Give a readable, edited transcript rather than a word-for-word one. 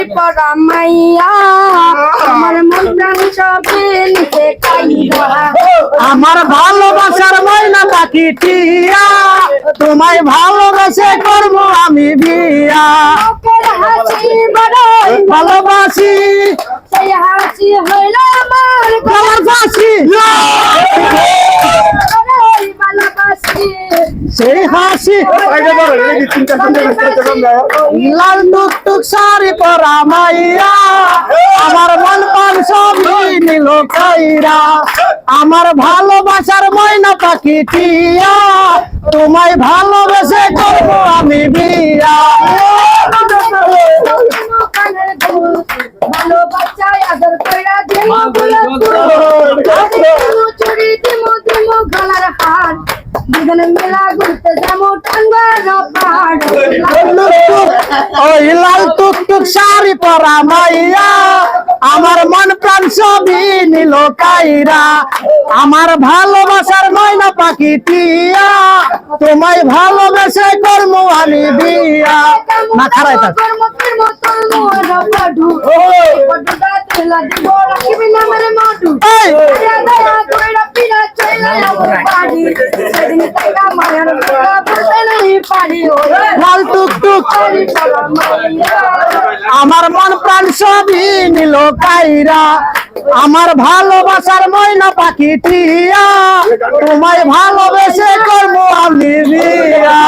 পরা মাইয়া আমার মন প্রাণ সবে নিতে কাইরা আমার ভালোবাসার ময়না পাখি টিয়া তোমায় ভালোবেসে করবো আমি বিয়া ওকের হাসি বড়ই ভালোবাসি সেই হাসি হইল আমার গলার ফাঁসি বড়ই ভালোবাসি সেই হাসি লাল টুকটুক শাড়ি পরা মাইয়া আমার মন প্রাণ সবই নিল কাইরা আমার ভালোবাসার ময়না পাখি টিয়া তোমায় ভালোবেসে করবো আমি বিয়া ভালো বাচ্চায় আদর কইরা দিমু চুরি দিমু দিমু গলার হার দুজনে মেলা ঘুরতে যাবো টাঙ্গার পাহাড় ওই লাল টুকটুক শাড়ি পরা মাইয়া আমার মন প্রাণ সবই নিল কাইরা আমার ভালোবাসার ময়না পাখি টিয়া তোমায় ভালোবেসে করবো আমি বিয়া না খারাই থাক এই! লাল টুকটুক আমার মন প্রাণ সবই নিল কাইরা আমার ভালোবাসার ময়না পাখি টিয়া তোমায় ভালোবেসে করবো আমি বিয়া